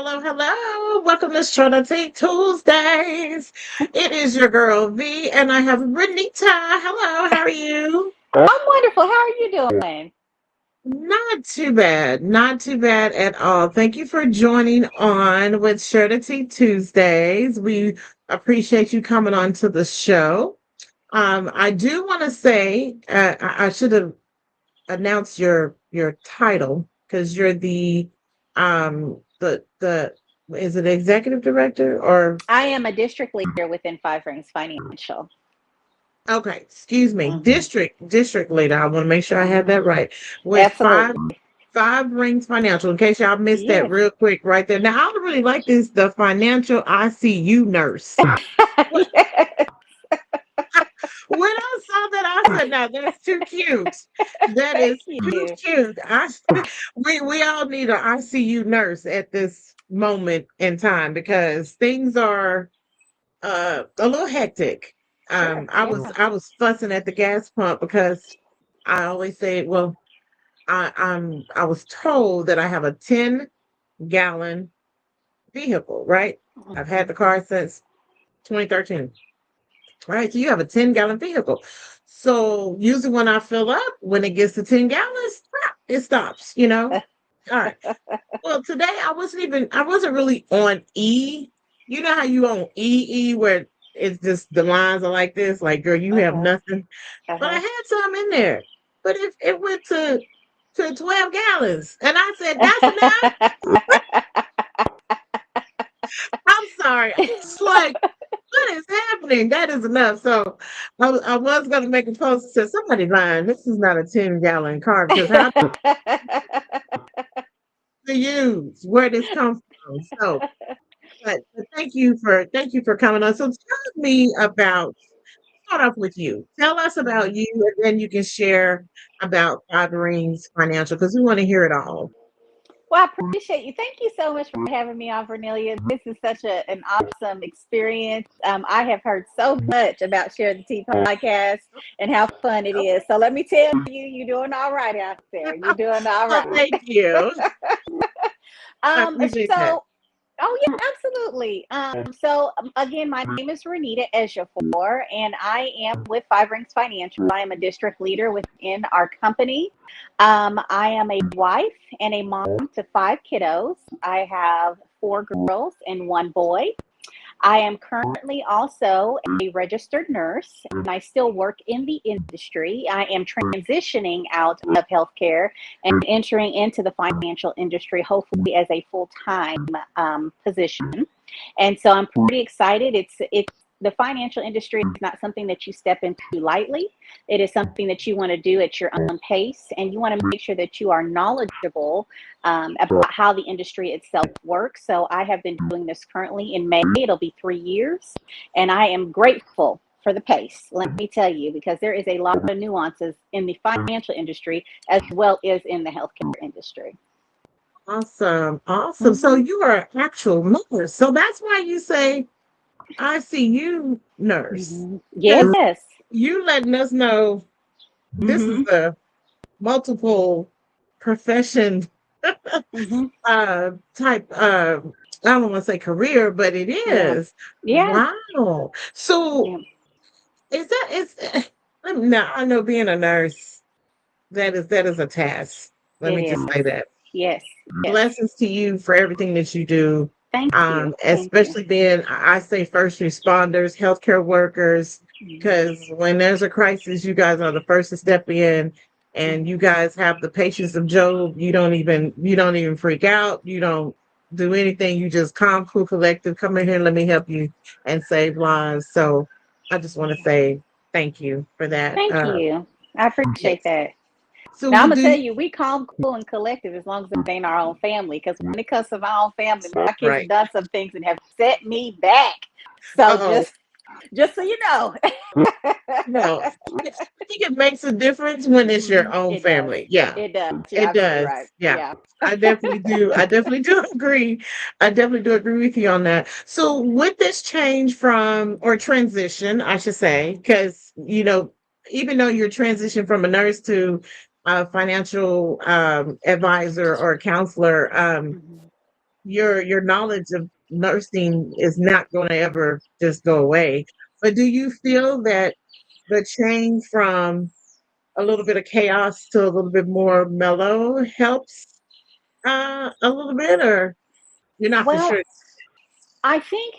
Hello, hello. Welcome to Trinity Tuesdays. It is your girl V, and I have Renita. Hello, how are you? I'm wonderful. How are you doing? Not too bad. Not too bad at all. Thank you for joining on with Trinity Tuesdays. We appreciate you coming on to the show. I do want to say I should have announced your title because you're the is it executive director or I am a district leader within Five Rings Financial. okay, excuse me, Hmm. district leader. I want to make sure I have Hmm. that right. With Absolutely. five rings financial. In case y'all missed that Yes. real quick right there. Now I really like this, the financial ICU nurse. Wh- Yes. When I saw that, I said, "Now that's too cute. That Thank is too you. cute." We all need an ICU nurse at this moment in time because things are a little hectic. Sure. I Yeah. was fussing at the gas pump because I always say, well, I was told that I have a 10-gallon vehicle, right? I've had Hmm. the car since 2013. Right. So you have a 10-gallon vehicle. So usually when I fill up, when it gets to 10 gallons, it stops, you know? All right. Well, today I wasn't really on E. You know how you on E where it's just the lines are like this, like girl, you have Uh-huh. nothing. But I Uh-huh. had some in there. But it went to 12 gallons. And I said, that's enough. I'm sorry. I was like, what is happening? That is enough. So I was gonna make a post that said somebody lying. This is not a 10-gallon car because how to use where this comes from. So but thank you for coming on. So tell me about start off with you. Tell us about Mhm. you, and then you can share about Five Rings Financial because we want to hear it all. Well, I appreciate you. Thank you so much for having me on, Vernelia. This is such an awesome experience. I have heard so much about Share the Tea podcast and how fun it is. So let me tell you, you're doing all right out there. You're doing all Well, right. thank you. I Um, appreciate that. so Oh yeah, absolutely. Again, my name is Renita Ejiofor, and I am with Five Rings Financial. I am a district leader within our company. I am a wife and a mom to five kiddos. I have four girls and one boy. I am currently also a registered nurse, and I still work in the industry. I am transitioning out of healthcare and entering into the financial industry, hopefully as a full time position. And so I'm pretty excited. It's the financial industry is not something that you step into lightly. It is something that you want to do at your own pace, and you want to make sure that you are knowledgeable about how the industry itself works. So I have been doing this currently in May. It'll be 3 years, and I am grateful for the pace. Let me tell you, because there is a lot of nuances in the financial industry as well as in the healthcare industry. Awesome. Awesome. So Hmm. you are an actual nurse. So that's why you say ICU nurse. Hmm. Because Yes. you letting us know this is Hmm. the multiple profession Hmm. type I don't want to say career, but it Yeah. is. Yeah. Wow. So Yeah. is that is now I know being a nurse, that is a task. Let It me just say is. that. Yes. Yes. Blessings to you for everything that you do. Thank you. Thank you. Especially being, I say first responders, healthcare workers, Mhm. because when there's a crisis, you guys are the first to step in and you Mhm. guys have the patience of Job. You don't even freak out. You don't do anything. You just calm, cool, collective. Come in here, let me help you and save lives. So I just want to say thank you for that. Thank you. I appreciate Yes. that. Now So I'm gonna tell do you, we calm, cool, and collective as long as it ain't our own family. Because when it comes to my own family, my kids have right. done some things and have set me back. So Uh-oh. just so you know. No, I think it makes a difference when it's your Mhm. own It does. family. Yeah, It does. You're it absolutely does. right. Yeah, Yeah. I definitely do. I definitely do agree. I definitely do agree with you on that. So, with this change from or transition, I should say, because even though you're transitioning from a nurse to a financial advisor or a counselor, Mhm. your knowledge of nursing is not going to ever just go away. But do you feel that the change from a little bit of chaos to a little bit more mellow helps a little bit, or you're not for Well, sure? I think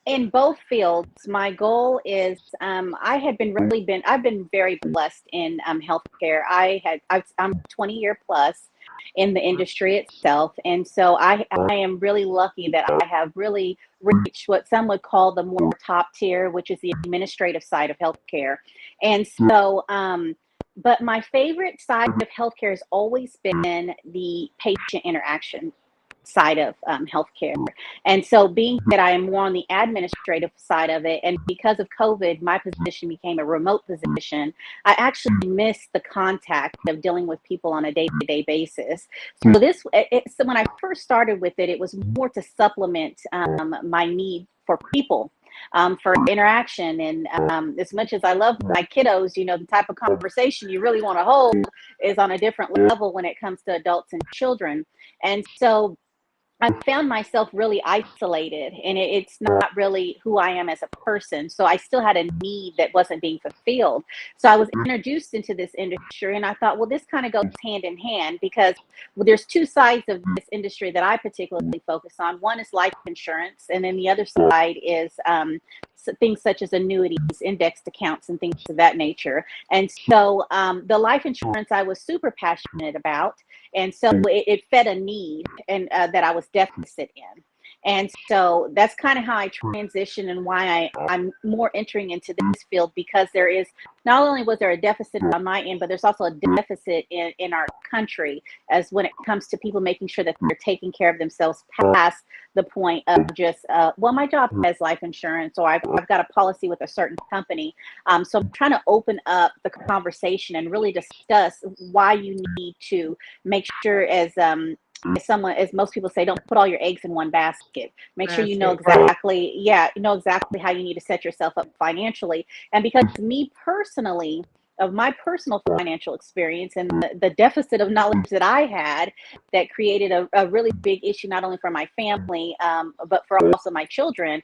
in both fields, my goal is I've been very blessed in healthcare. I'm 20-year plus in the industry itself, and so I am really lucky that I have really reached what some would call the more top tier, which is the administrative side of healthcare. And so, but my favorite side of healthcare has always been the patient interaction side of healthcare. And so, being that I am more on the administrative side of it, and because of COVID, my position became a remote position, I actually missed the contact of dealing with people on a day to day basis. So, when I first started with it, it was more to supplement my need for people. For interaction, and as much as I love my kiddos, the type of conversation you really want to hold is on a different level when it comes to adults and children. And so I found myself really isolated, and it's not really who I am as a person. So I still had a need that wasn't being fulfilled. So I was introduced into this industry, and I thought, well, this kind of goes hand in hand because there's two sides of this industry that I particularly focus on. One is life insurance, and then the other side is things such as annuities, indexed accounts, and things of that nature. And so the life insurance I was super passionate about, and so it fed a need and that I was deficit in. And so that's kind of how I transitioned and why I'm more entering into this field, because there is not only was there a deficit on my end, but there's also a deficit in our country as when it comes to people making sure that they're taking care of themselves past the point of just, well, my job has life insurance, or I've got a policy with a certain company. So I'm trying to open up the conversation and really discuss why you need to make sure, as most people say, don't put all your eggs in one basket. Make sure you know Basket, right? exactly, yeah, you know exactly how you need to set yourself up financially. And because me personally, of my personal financial experience and the deficit of knowledge that I had, that created a really big issue, not only for my family, but for also my children.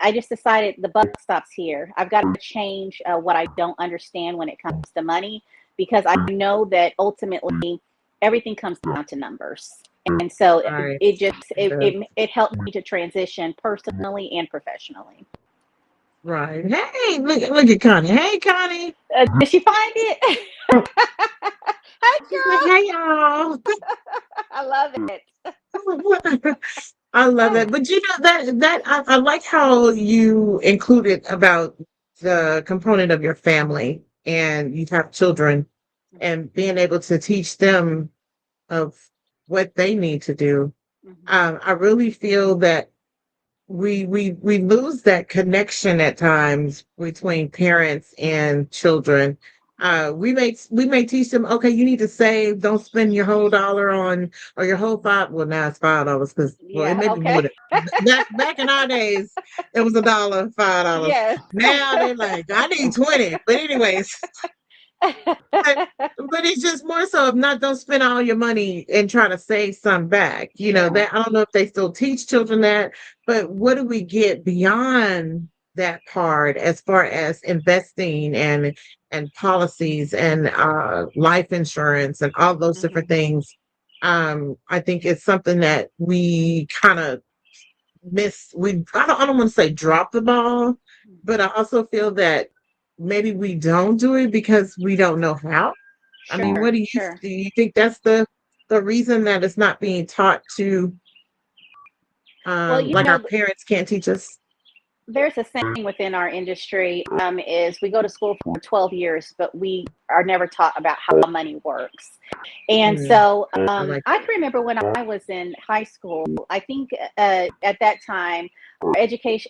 I just decided the buck stops here. I've got to change what I don't understand when it comes to money, because I know that ultimately everything comes down to numbers. And so Right. it just Yeah. it helped me to transition personally and professionally. Right. Hey, look at Connie. Hey, Connie. Did she find it? Hi, She's like, hey, y'all. I love it. I love that. But you know that I like how you included about the component of your family and you have children and being able to teach them of what they need to do. Mhm. I really feel that we lose that connection at times between parents and children. We may teach them, okay, you need to save, don't spend your whole dollar on or your whole five. Well, now it's $5 because well, it Yeah. may be more Okay. than back in our days, it was a dollar, $5. Yes. Now they're like, I need 20. But anyways, but but it's just more so of not don't spend all your money and try to save some back. You know, Sure. that I don't know if they still teach children that, but what do we get beyond that part as far as investing and policies and life insurance and all those different Mhm. things? I think it's something that we kind of miss. I don't want to say drop the ball, but I also feel that maybe we don't do it because we don't know how. I mean, Sure. what Sure. do you think that's the reason that it's not being taught to Well, like our parents can't teach us? there's a saying within our industry, is we go to school for 12 years, but we are never taught about how money works. And Mm, so I like I that. can remember when I was in high school, I think at that time,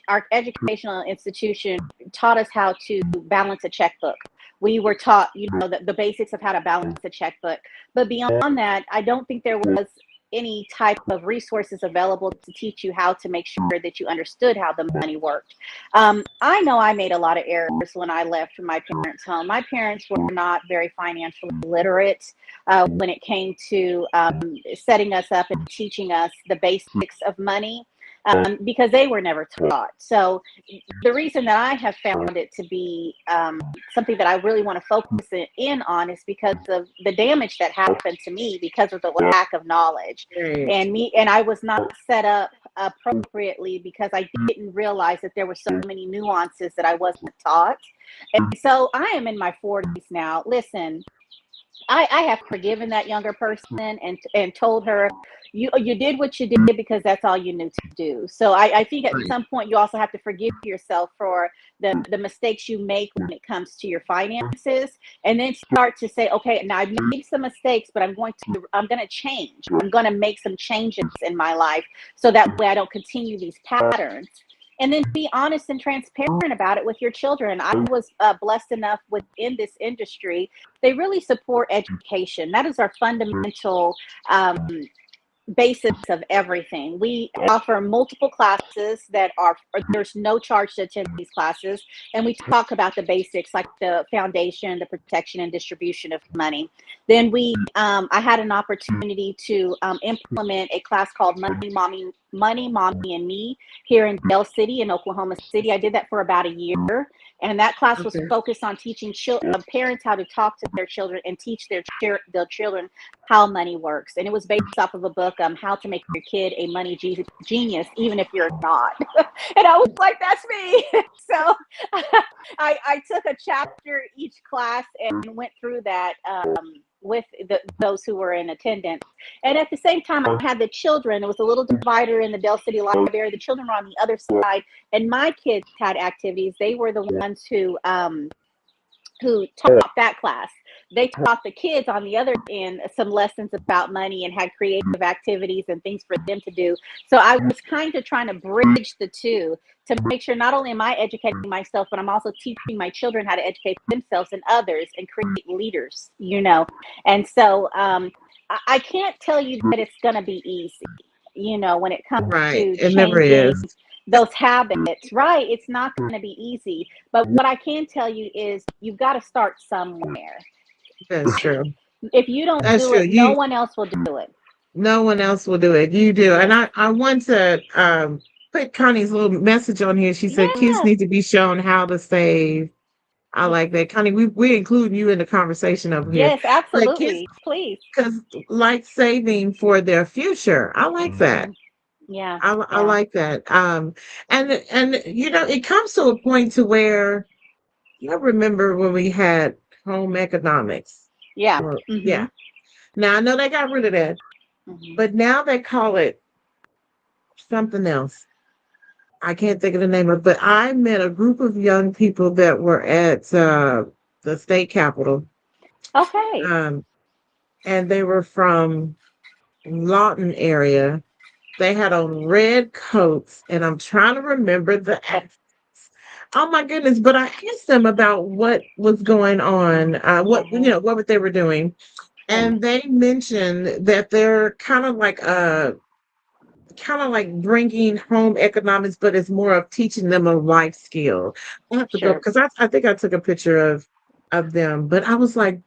our educational institution taught us how to balance a checkbook. We were taught, the basics of how to balance a checkbook. But beyond that, I don't think there was any type of resources available to teach you how to make sure that you understood how the money worked. I know I made a lot of errors when I left from my parents' home. My parents were not very financially literate when it came to setting us up and teaching us the basics of money. Because they were never taught. So the reason that I have found it to be something that I really want to focus in on is because of the damage that happened to me because of the lack of knowledge, Right. and I was not set up appropriately because I didn't realize that there were so many nuances that I wasn't taught. And so I am in my 40s now. Listen, I have forgiven that younger person and told her you did what you did because that's all you knew to do. So I think at Right. some point you also have to forgive yourself for the mistakes you make when it comes to your finances, and then start to say, okay, now I've made some mistakes, but I'm going to change. I'm going to make some changes in my life so that way I don't continue these patterns. And then be honest and transparent about it with your children. I was blessed enough within this industry. They really support education. That is our fundamental basis of everything. We offer multiple classes that are, there's no charge to attend these classes. And we talk about the basics like the foundation, the protection and distribution of money. Then I had an opportunity to implement a class called Money, Mommy, and Me here in Dell City in Oklahoma City. I did that for about a year. And that class was Okay. focused on teaching parents how to talk to their children and teach their children how money works. And it was based off of a book, How to Make Your Kid a Money Genius, Even If You're Not. And I was like, that's me. So I took a chapter each class and went through that with those who were in attendance. And at the same time, I had the children. It was a little divider in the Dell City Library. The children were on the other side, and my kids had activities. They were the ones who taught that class. They taught the kids on the other end some lessons about money and had creative activities and things for them to do. So I was kind of trying to bridge the two to make sure not only am I educating myself, but I'm also teaching my children how to educate themselves and others and create leaders, And so I can't tell you that it's going to be easy, when it comes Right. to It never is. changing those habits, right? It's not going to be easy. But what I can tell you is you've got to start somewhere. That's true. If you don't That's do true. it, no one else will do it. No one else will do it. You do. And Yes. I want to put Connie's little message on here. She said kids Yes. need to be shown how to save. I like that. Connie, we include you in the conversation over here. Yes, But kids, absolutely. Please. because like saving for their future. I like that. Mhm. Yeah. I Yeah. like that. And it comes to a point to where I remember when we had home economics. Yeah. Or Hmm. yeah. Now I know they got rid of that, Hmm. but now they call it something else. I can't think of the name of it, but I met a group of young people that were at the state capitol. Okay. Um, and they were from Lawton area. They had on red coats, and I'm trying to remember the accents. Oh my goodness! But I asked them about what was going on, Uh-huh. what they were doing, Yeah. and they mentioned that they're kind of like bringing home economics, but it's more of teaching them a life skill. I have to go Sure. because I think I took a picture of them, but I was like,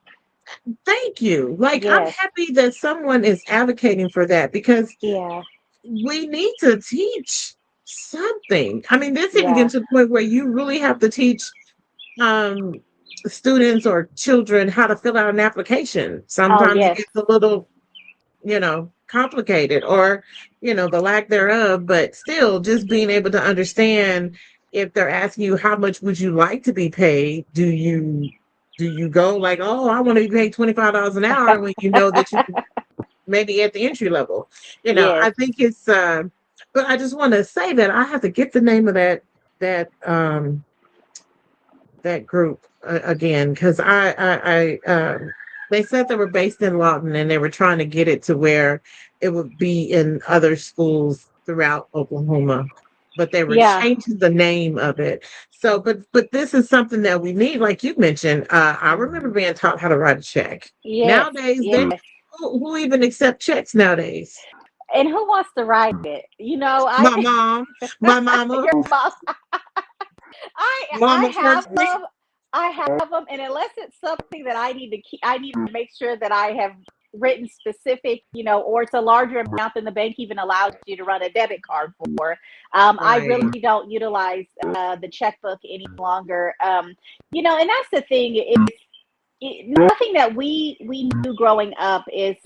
thank you. Like I'm Yes. happy that someone is advocating for that because Yeah. we need to teach something. I mean, this even Yeah. gets to the point where you really have to teach um students or children how to fill out an application. Oh, Sometimes it yes. gets a little complicated or, the lack thereof, but still just being able to understand if they're asking you how much would you like to be paid, do you go like, oh, I want to be paid $25 an hour when you know that you maybe at the entry level. Yes. I think it's but I just want to say that I have to get the name of that group again because they said they were based in Lawton and they were trying to get it to where it would be in other schools throughout Oklahoma, but they were Yeah. changing the name of it. So, but this is something that we need, like you mentioned. I remember being taught how to write a check. Yes. Nowadays, Yes. who even accept checks nowadays? And who wants to write it? My mom, my mama, Your mom. I mama have first. them. I have them, and unless it's something that I need to keep, I need to make sure that I have written specific, or it's a larger amount than the bank even allows you to run a debit card for. I Right. really don't utilize the checkbook any longer. And that's the thing. Nothing that we knew growing up is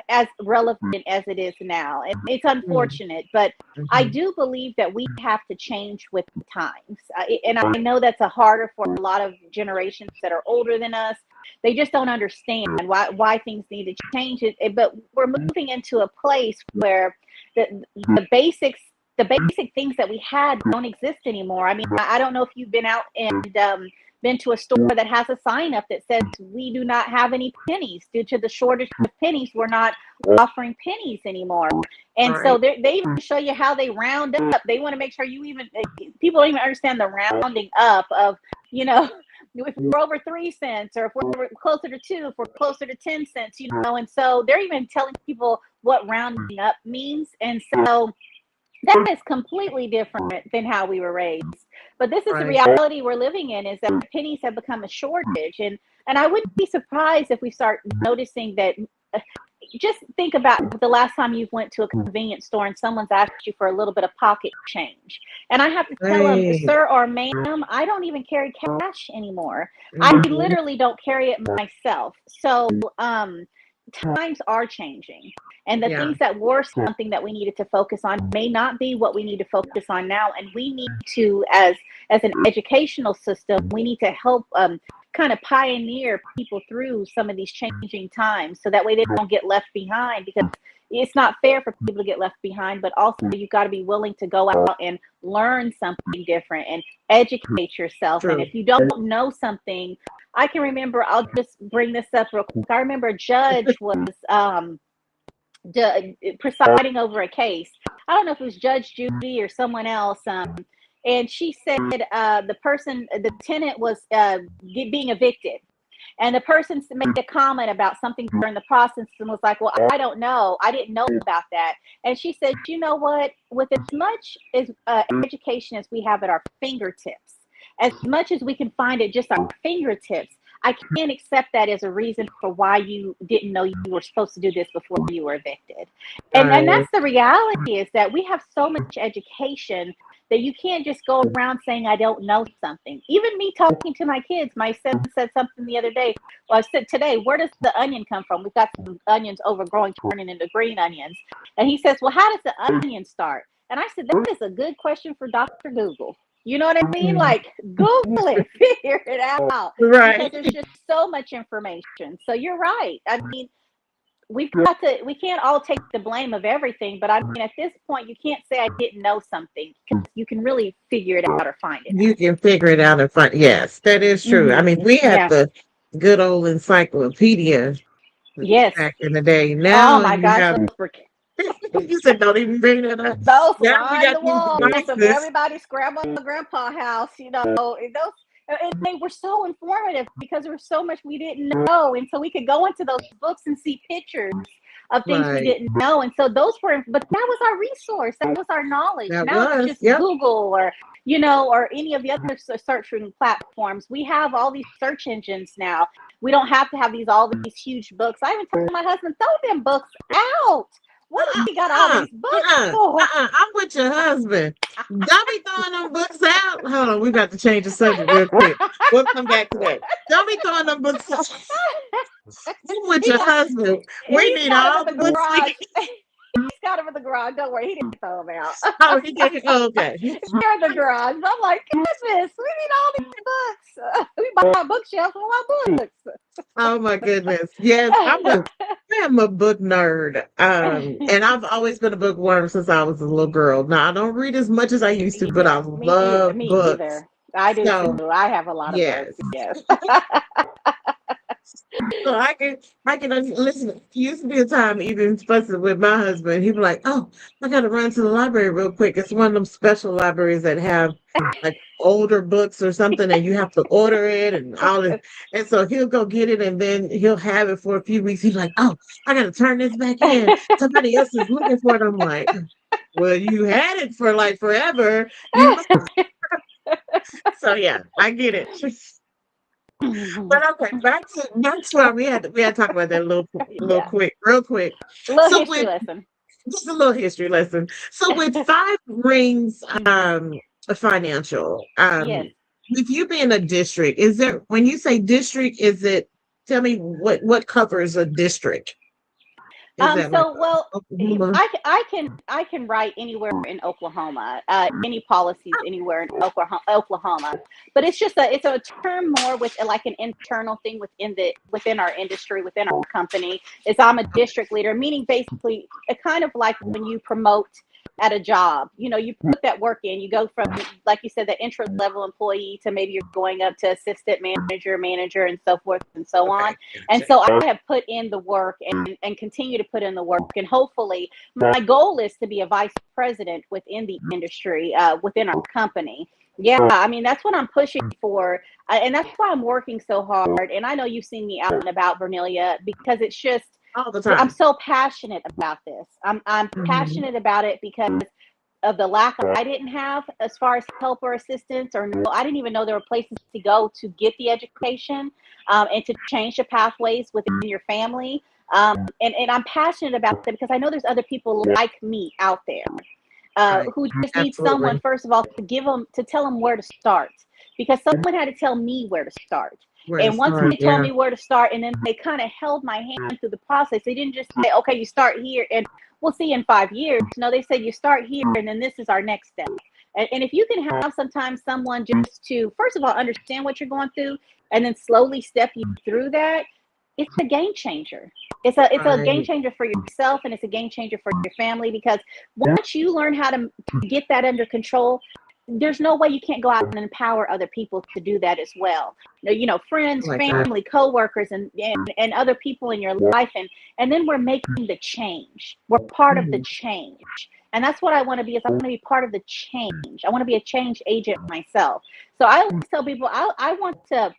as relevant as it is now, and it's Mm, unfortunate, but I mhm. do believe that we have to change with the times. And I know that's a harder for a lot of generations that are older than us. They just don't understand why things need to change. But we're moving into a place where the basics, the basic things that we had don't exist anymore. I mean, I don't know if you've been out and been to a store that has a sign up that says we do not have any pennies due to the shortage of pennies. We're not offering pennies anymore. And so Right. they even show you how they round up. They want to make sure people don't even understand the rounding up of, if we're over 3 cents, or if we're closer to 2, if we're closer to 10 cents, and so they're even telling people what rounding up means. And so that is completely different than how we were raised. But this is the Right. reality we're living in, is that pennies have become a shortage. And I wouldn't be surprised if we start noticing that. Just think about the last time you went to a convenience store and someone's asked you for a little bit of pocket change. And I have to tell them, Right. sir or ma'am, I don't even carry cash anymore. I Mhm. literally don't carry it myself. So times are changing. And the Yeah. things that were something that we needed to focus on may not be what we need to focus on now. And we need to, as an educational system, we need to help kind of pioneer people through some of these changing times, so that way they don't get left behind, because it's not fair for people to get left behind. But also, you've got to be willing to go out and learn something different and educate yourself. And True. if you don't know something, I can remember, I'll just bring this up real quick. I remember a judge was presiding over a case. I don't know if it was Judge Judy or someone else. And she said the tenant was being evicted. And the person made a comment about something during the process and was like, well, I don't know. I didn't know about that. And she said, you know what? With as much as education as we have at our fingertips, as much as we can find at just our fingertips, I can't accept that as a reason for why you didn't know you were supposed to do this before you were evicted. And Right. that's the reality, is that we have so much education that you can't just go around saying I don't know something. Even me talking to my kids, my son said something the other day. Well, I said today, where does the onion come from? We've got some onions overgrowing, turning into green onions. And he says, well, how does the onion start? And I said, that is a good question for Dr. Google. You know what I mean? Mhm. Like, Google it, figure it out, because Right. there's just so much information. So you're right. I mean, we can't all take the blame of everything, but I mean, at this point, you can't say I didn't know something, because you can really figure it out or find it You out. can figure it out in front. Yes, that is true. I Mm-hmm. mean, we had Yeah. the good old encyclopedia Yes. back in the day. Oh Now my you gosh, have, those were you said don't even bring that up. those Now we line got the these walls of devices. everybody's grandma and grandpa house, and those, and they were so informative because there was so much we didn't know. And so we could go into those books and see pictures of things we Right. didn't know. And so those were, but that was our resource. That was our knowledge. That Now it's was. just Yep. Google, or any of the other searching platforms. We have all these search engines now. We don't have to have all these huge books. I even told my husband, throw them books out. What do Uh-uh, we got all these books for? I'm with your husband. Don't be throwing them books out. Hold on, we got to change the subject real quick. We'll come back to that. Don't be throwing them books out. I'm with he your got husband. We he's need got them all in the the books we garage. can. He's got them in the garage. Don't worry, he didn't throw them out. Oh, he can. Oh, okay. They're in the garage. I'm like, goodness, we need all these books. We buy a bookshelf with our books. Oh my goodness. Yes, I'm a book nerd. And I've always been a bookworm since I was a little girl. Now I don't read as much as I used to, but I Yeah, love me books. either. I do So too. I have a lot of books. yes. Yes. So I can listen. It used to be a time even fussing with my husband. He'd be like, "Oh, I gotta run to the library real quick. It's one of them special libraries that have like older books or something, and you have to order it and all this." And so he'll go get it, and then he'll have it for a few weeks. He's like, "Oh, I gotta turn this back in. Somebody else is looking for it." I'm like, "Well, you had it for like forever. You so yeah, I get it." But okay, back to where we had to talk about that Yeah. real quick. Little So history with lesson. just a little history lesson. So with Five Rings Financial, Yes. with you being a district, is there when you say district, is it tell me what covers a district? Is that like So well, Oklahoma? I can write anywhere in Oklahoma, any policies anywhere in Oklahoma, but it's a term more with like an internal thing within our industry, within our company. Is I'm a district leader, meaning basically it kind of like when you promote at a job. You put that work in. You go from, like you said, the entry level employee to maybe you're going up to assistant manager, and so forth and so on. Okay, And gotcha. so I have put in the work and continue to put in the work. And hopefully, my goal is to be a vice president within the industry, within our company. Yeah, I mean, that's what I'm pushing for. And that's why I'm working so hard. And I know you've seen me out and about, Vernelia, because it's just, All the I'm time. so passionate about this. I'm Mhm. passionate about it because of the lack I didn't have as far as help or assistance, or no, I didn't even know there were places to go to get the education, and to change the pathways within your family. And I'm passionate about that because I know there's other people like me out there, Right. who just need someone, Absolutely. first of all, to tell them where to start, because someone had to tell me where to start. Where to And once start? they told Yeah. me where to start, and then they kind of held my hand through the process, they didn't just say, okay, you start here and we'll see in 5 years. No, they said you start here and then this is our next step. And if you can have sometimes someone just to, first of all, understand what you're going through and then slowly step you through that, it's a game changer. It's a game Right. changer for yourself, and it's a game changer for your family, because once you learn how to get that under control, there's no way you can't go out and empower other people to do that as well. I Friends, like that. family, coworkers, and other people in your life, and then we're making the change. We're part of the Mhm. change, and that's what I want to be. Is I want to be part of the change. I want to be a change agent myself. So I always tell people I want to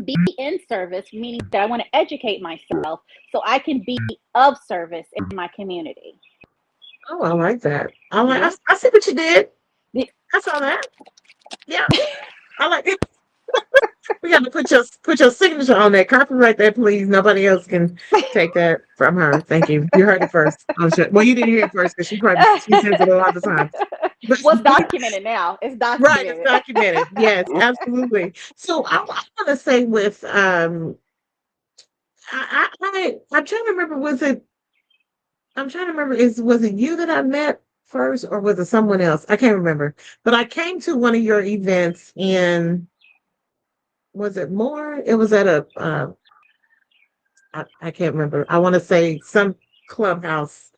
be in service, meaning that I want to educate myself so I can be of service in my community. Oh, I like that. Yeah. I see what you did. I saw that. Yeah. I like it. We got to put your signature on that. Copyright that, please. Nobody else can take that from her. Thank you. You heard it first. I'm sure. Well, you didn't hear it first because she says it a lot of the time. But What's documented now? It's right, it's documented. documented. Yes, absolutely. So I want to say with I'm trying to remember. I'm trying to remember. Was it you that I met first, or was it someone else? I can't remember. But I came to one of your events in was it more? It was at a I can't remember. I want to say some clubhouse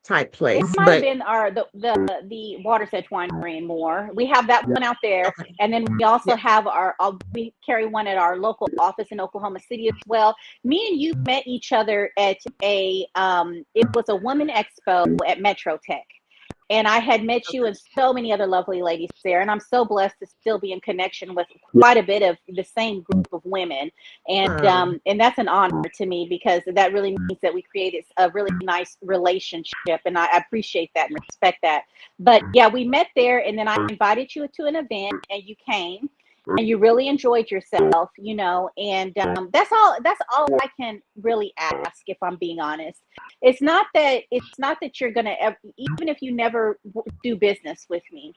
type It place, might have but been our the Water's Edge Winery and More. We have that one out there, okay. and then we also Yeah. have we carry one at our local office in Oklahoma City as well. Me and you met each other at it was a woman expo at Metro Tech. And I had met you Okay. and so many other lovely ladies there. And I'm so blessed to still be in connection with quite a bit of the same group of women. And that's an honor to me, because that really means that we created a really nice relationship. And I appreciate that and respect that. But yeah, we met there, and then I invited you to an event and you came and you really enjoyed yourself, and that's all I can really ask, if I'm being honest. It's not that you're gonna even if you never do business with me.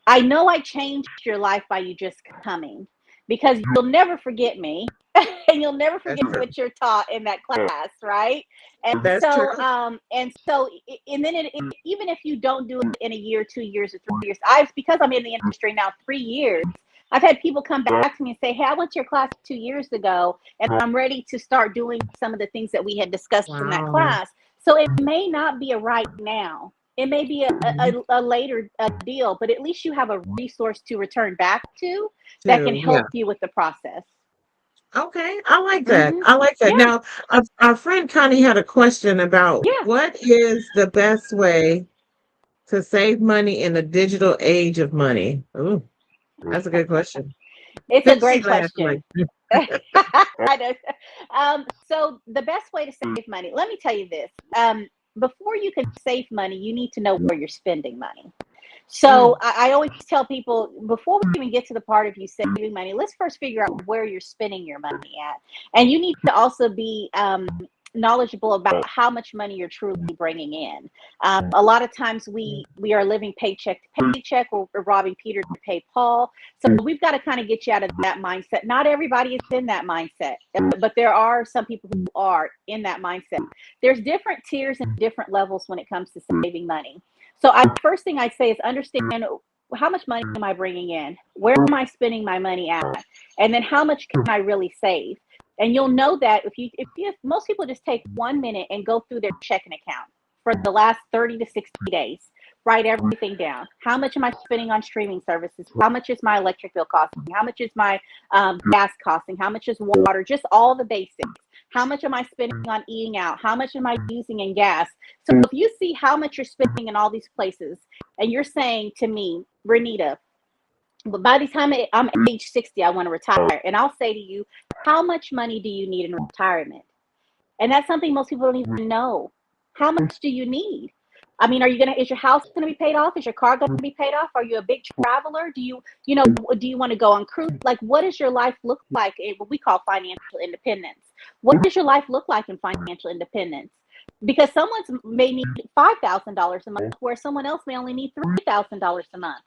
I know I changed your life by you just coming, because you'll never forget me, and you'll never That's forget true. what you're taught in that class, right? And That's true. so, and then even if you don't do it in a year, 2 years, or 3 years, I've because I'm in the industry now 3 years. I've had people come back to me and say, "Hey, I went to your class 2 years ago, and I'm ready to start doing some of the things that we had discussed in that Wow. class." So it may not be a right now. It may be Mhm. a later deal, but at least you have a resource to return back to that can Too. Yeah. help you with the process. Okay, I like that. Hmm. I like that. Yeah, Now, our friend Connie had a question about yeah. what is the best way to save money in the digital age of money? Ooh, that's a good question. It's a She great laughed like, question. I know. So the best way to save money, let me tell you this. Before you can save money, you need to know where you're spending money. So mm, I always tell people before we even get to the part of you saving money, let's first figure out where you're spending your money at. And you need to also be knowledgeable about how much money you're truly bringing in. A lot of times we are living paycheck to paycheck. We're robbing Peter to pay Paul. So we've got to kind of get you out of that mindset. Not everybody is in that mindset, but there are some people who are in that mindset. There's different tiers and different levels when it comes to saving money. So first thing I say is understand how much money am I bringing in? Where am I spending my money at? And then how much can I really save? And you'll know that if most people just take 1 minute and go through their checking account for the last 30 to 60 days, write everything down. How much am I spending on streaming services? How much is my electric bill costing? How much is my gas costing? How much is water? Just all the basics. How much am I spending on eating out? How much am I using in gas? So if you see how much you're spending in all these places and you're saying to me, Renita, but by the time I'm age 60, I want to retire. And I'll say to you, how much money do you need in retirement? And that's something most people don't even know. How much do you need? I mean, is your house gonna be paid off? Is your car gonna be paid off? Are you a big traveler? Do you want to go on cruise? Like, what does your life look like in what we call financial independence? What does your life look like in financial independence? Because someone's may need $5,000 a month, where someone else may only need $3,000 a month.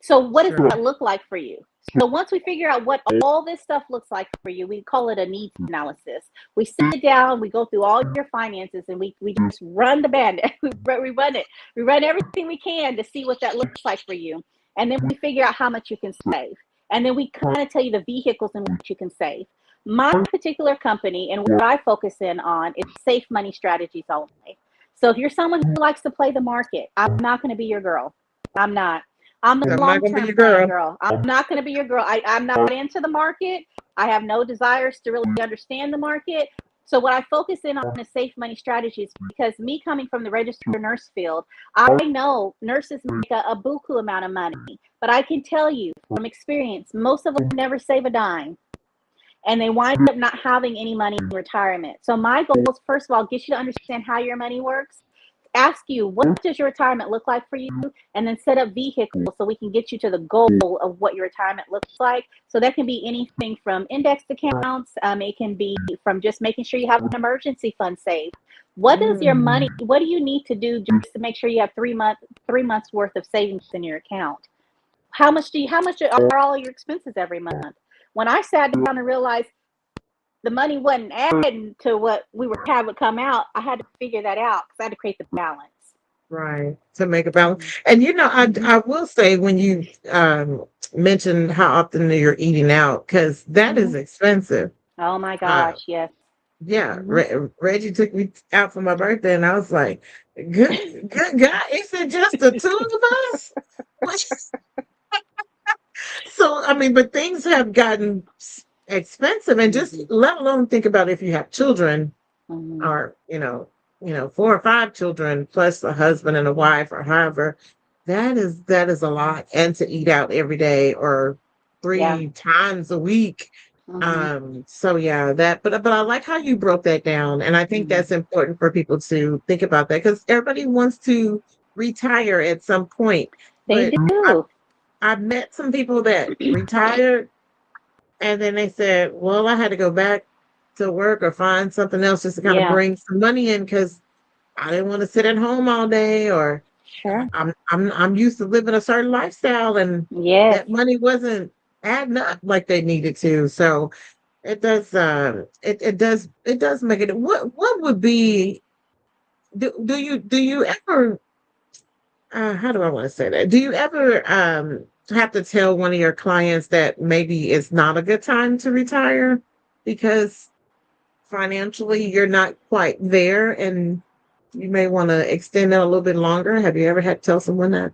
So what does sure. that look like for you? So once we figure out what all this stuff looks like for you, we call it a needs analysis. We sit down, we go through all your finances, and we just run the band. We run it. We run everything we can to see what that looks like for you. And then we figure out how much you can save. And then we kind of tell you the vehicles in which you can save. My particular company and what I focus in on is safe money strategies only. So if you're someone who likes to play the market, I'm not going to be your girl. I'm not. I'm the I'm not long gonna be term your plan girl. girl. I'm not going to be your girl. I'm not into the market. I have no desires to really understand the market. So what I focus in on is safe money strategies because me coming from the registered nurse field, I know nurses make a buku amount of money. But I can tell you from experience, most of them never save a dime and they wind up not having any money in retirement. So my goal is first of all, get you to understand how your money works, ask you what does your retirement look like for you, and then set up vehicles so we can get you to the goal of what your retirement looks like. So that can be anything from indexed accounts. It can be from just making sure you have an emergency fund saved. What does your money? Mm, What do you need to do just to make sure you have 3 months worth of savings in your account? How much are all your expenses every month? When I sat down and realized the money wasn't adding to what we were having come out, I had to figure that out because I had to create the balance. right. To make a balance. And I will say when you mentioned how often you're eating out, because that Mm-hmm. is expensive. Oh my Uh gosh, yes. yeah, Mm-hmm. Reggie took me out for my birthday and I was like, good God, is it just the two of us? What? So I mean, but things have gotten expensive, and just let alone think about if you have children, Mm-hmm. or four or five children plus a husband and a wife, or however, that is a lot, and to eat out every day or Yeah. 3 times a week. Mm-hmm. So yeah, but I like how you broke that down, and I think Mm-hmm. that's important for people to think about that because everybody wants to retire at some point, They but I do. I've met some people that retired and then they said, well, I had to go back to work or find something else just to kind of Yeah. bring some money in because I didn't want to sit at home all day, or Sure. I'm used to living a certain lifestyle and Yes. that money wasn't adding up like they needed to. So it does make it. What would be, do you ever, how do I want to say that? Do you ever have to tell one of your clients that maybe it's not a good time to retire because financially you're not quite there and you may want to extend it a little bit longer? Have you ever had to tell someone that?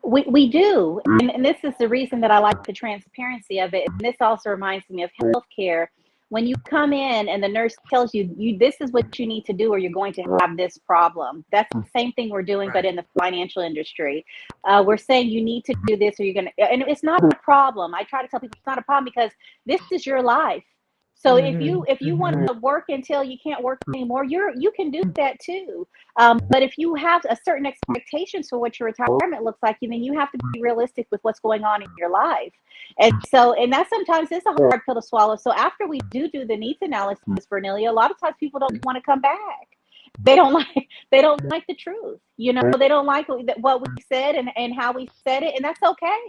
We do. And this is the reason that I like the transparency of it. And this also reminds me of healthcare. When you come in and the nurse tells you, this is what you need to do or you're going to have this problem. That's the same thing we're doing, but Right. in the financial industry. We're saying you need to do this or you're going to, and it's not a problem. I try to tell people it's not a problem because this is your life. So Mm-hmm. if you want Mm-hmm. to work until you can't work anymore, you can do that too. But if you have a certain expectations for what your retirement looks like, then you have to be realistic with what's going on in your life. And so, and that sometimes is a hard pill to swallow. So after we do the needs analysis for Nelia, a lot of times people don't want to come back. They don't like the truth. You know, they don't like what we said and how we said it, and that's okay.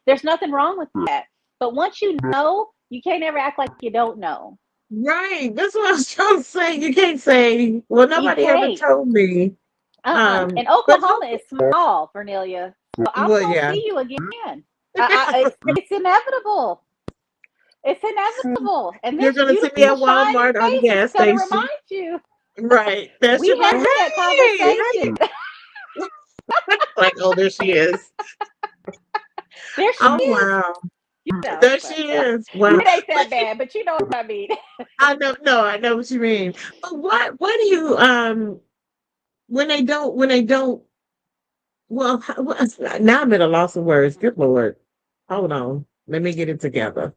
There's nothing wrong with that. But once you know, you can't ever act like you don't know. Right. That's what I was trying to say. You can't say, well, You nobody ever can't. told me. And But Oklahoma is small, Cornelia. So I'm well, gonna yeah. see you again. It's inevitable. It's inevitable. And You're this gonna see me beautiful at shining Walmart or the face is gas gonna station. remind you. Right. That We should be like, had that hey, conversation. hey. Like, oh, there she is. There she Oh is. wow. You know, There but she is. Wow. it ain't that But you bad, but you know what I mean. I know no, I know what you mean. But what do you when they don't well now I'm at a loss of words. Good Lord. Hold on. Let me get it together.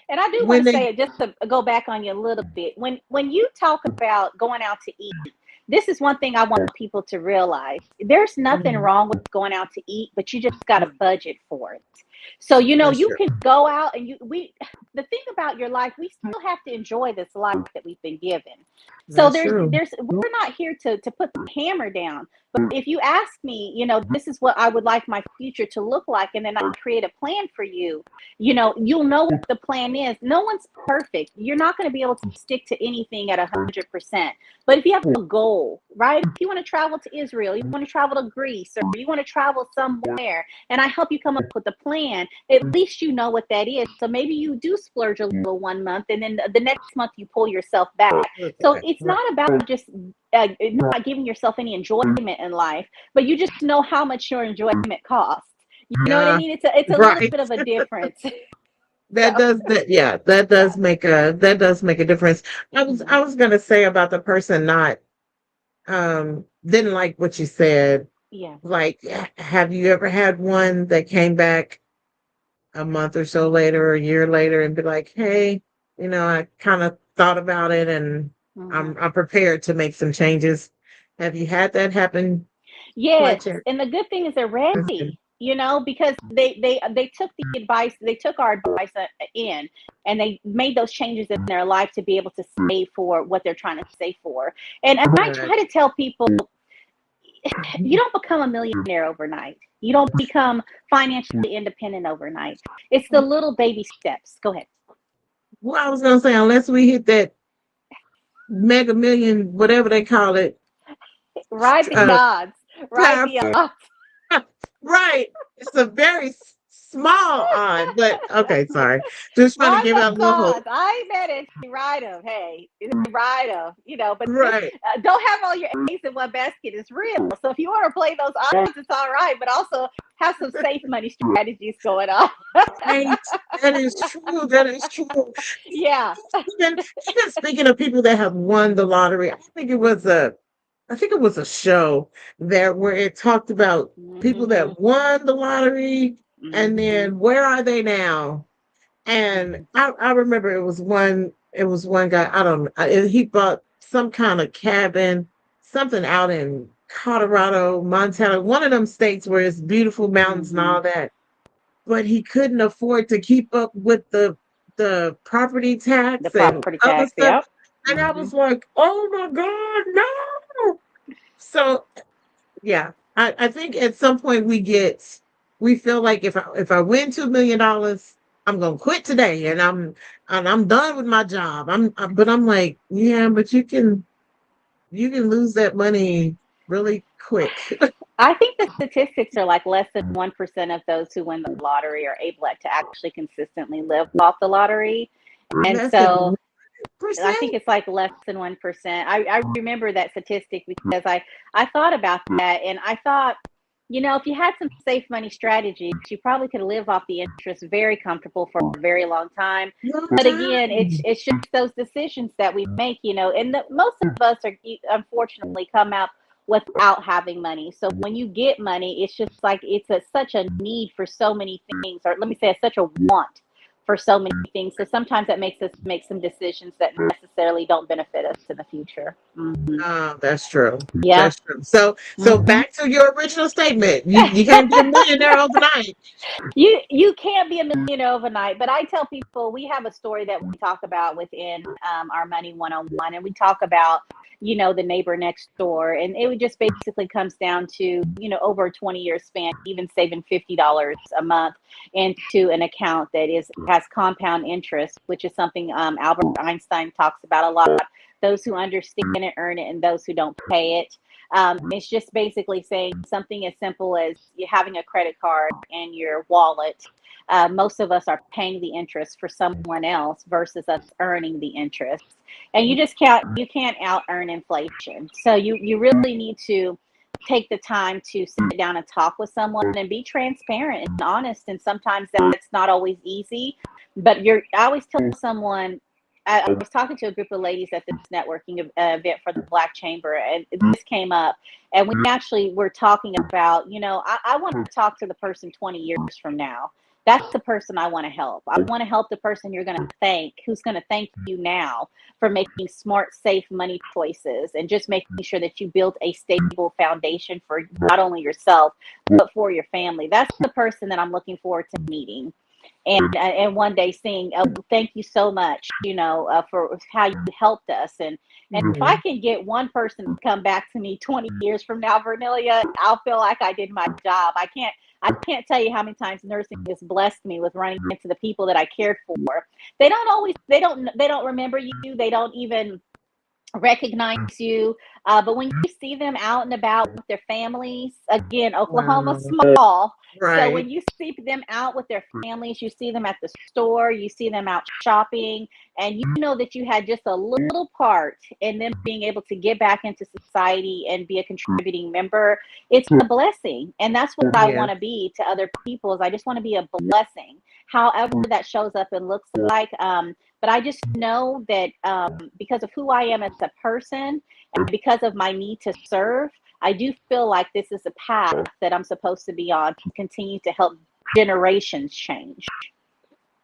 And I do want When to they say it just to go back on you a little bit. When you talk about going out to eat, this is one thing I want people to realize. There's nothing Mhm. wrong with going out to eat, but you just got to budget for it. So That's you true. can go out and you we the thing about your life, we still have to enjoy this life that we've been given. So That's true. there's we're not here to put the hammer down. But if you ask me, this is what I would like my future to look like, and then I create a plan for you, you'll know what the plan is. No one's perfect. You're not going to be able to stick to anything at 100%. But if you have a goal, right? If you want to travel to Israel, you want to travel to Greece, or you want to travel somewhere, and I help you come up with a plan, at least you know what that is. So maybe you do splurge a little one month, and then the next month you pull yourself back. So Okay. it's Right. not about just not giving yourself any enjoyment in life, but you just know how much your enjoyment costs. You know what I Yeah. mean? It's a little Right. bit of a difference. That So does that yeah, that does make a difference. I was gonna say about the person not didn't like what you said. yeah. Like have you ever had one that came back a month or so later or a year later and be like, hey, I kind of thought about it and Hmm. I'm prepared to make some changes. Have you had that happen Yes, quite yet? and the good thing is they're That's good. ready, because they took the advice, they took our advice in, and they made those changes in their life to be able to save for what they're trying to save for. And I Good. try to tell people, you don't become a millionaire overnight. You don't become financially independent overnight. It's the little baby steps. Go ahead. Well, I was gonna say, unless we hit that mega million, whatever they call it, Ride the uh, odds. Ride time the odds. right. It's a very small odd, but okay, sorry. Just trying to Ride give out a those little hope. odds. I ain't mad at you. Ride them. Hey, ride them. But just Right. don't have all your eggs in one basket. It's real. So if you want to play those odds, it's all right. But also have some safe money strategies going on. Right. That is true. That is true. Yeah. Even speaking of people that have won the lottery, I think it was a show there where it talked about people Hmm. that won the lottery and Hmm. then where are they now? And I remember it was one guy, I don't know, he bought some kind of cabin, something out in Colorado, Montana, one of them states where it's beautiful mountains and Hmm. all that. But he couldn't afford to keep up with the property The tax and property other tax. stuff. Yep. And I Hmm. was like, oh my God, no. So yeah, I think at some point we feel like if I win $2 million, I'm gonna quit today and I'm done with my job. But I'm like, yeah, but you can lose that money really quick. I think the statistics are like less than 1% of those who win the lottery are able to actually consistently live off the lottery. And Less than so I 1%. think it's like less than 1%. I remember that statistic because I thought about that and I thought, if you had some safe money strategies, you probably could live off the interest very comfortable for a very long time. Long But again, it's time. it's just those decisions that we make, and most of us are unfortunately come out without having money. So when you get money, it's just like such a need for so many things, or let me say, it's such a want for so many things. So sometimes that makes us make some decisions that necessarily don't benefit us in the future. Oh, that's true. Yeah. That's true. So hmm back to your original statement. You can't be a millionaire overnight. you can't be a millionaire overnight, but I tell people we have a story that we talk about within our Money 101, and we talk about the neighbor next door, and it just basically comes down to over a 20-year span, even saving $50 a month into an account that has compound interest, which is something Albert Einstein talks about a lot. Those who understand it earn it, and those who don't pay it. It's just basically saying something as simple as you having a credit card in your wallet. Most of us are paying the interest for someone else versus us earning the interest, and you can't out earn inflation. So you really need to take the time to sit down and talk with someone and be transparent and honest. And sometimes that's not always easy, but I always tell someone. I was talking to a group of ladies at this networking event for the Black Chamber, and this came up. And we actually were talking about, I want to talk to the person 20 years from now. That's the person I want to help. I want to help the person you're going to thank, who's going to thank you now for making smart, safe money choices and just making sure that you build a stable foundation for not only yourself, but for your family. That's the person that I'm looking forward to meeting. And one day saying, oh, thank you so much, for how you helped us. And if I Mhm. can get one person to come back to me 20 years from now, Vernelia, I'll feel like I did my job. I can't tell you how many times nursing has blessed me with running into the people that I cared for. They don't remember you. They don't even recognize you. But when you see them out and about with their families, again, Oklahoma Wow. small. So Right. when you see them out with their families, you see them at the store, you see them out shopping, and you know that you had just a little part in them being able to get back into society and be a contributing member. It's a blessing. And that's what I Yeah. want to be to other people is I just want to be a blessing. However that shows up and looks like. But I just know that because of who I am as a person and because of my need to serve, I do feel like this is a path that I'm supposed to be on to continue to help generations change.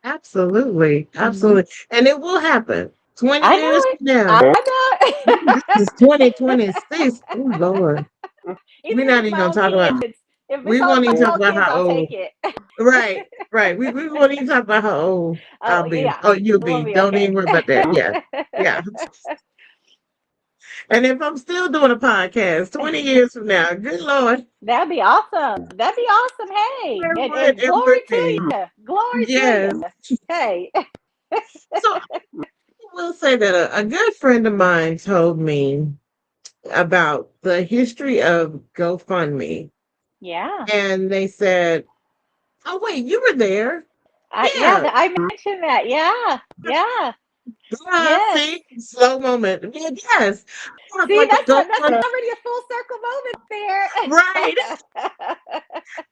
Absolutely. hmm Absolutely. And it will happen. 20 I years know it. from now. I This is 2026. Oh Lord. know. Even We're if not it's even my gonna own talk about kids, if it's we all won't even my talk own about kids, how I'll take old. it. Right, right. We won't even talk about how old I'll Oh be. yeah, Oh, you'll we'll be. be Don't even okay. worry about that. Yeah. Yeah. And if I'm still doing a podcast 20 years from now, good Lord, That'd be awesome. That'd be awesome. Hey, it and would glory to be. you. Glory to Yes. you. Hey. So I will say that a good friend of mine told me about the history of GoFundMe. Yeah. And they said, oh, wait, you were there. Yeah, Yeah. I mentioned that. Yeah. Yeah. Yes. See, slow moment. Yeah, yes. I have See, like a that's GoFundMe. already a full circle Right. moment there.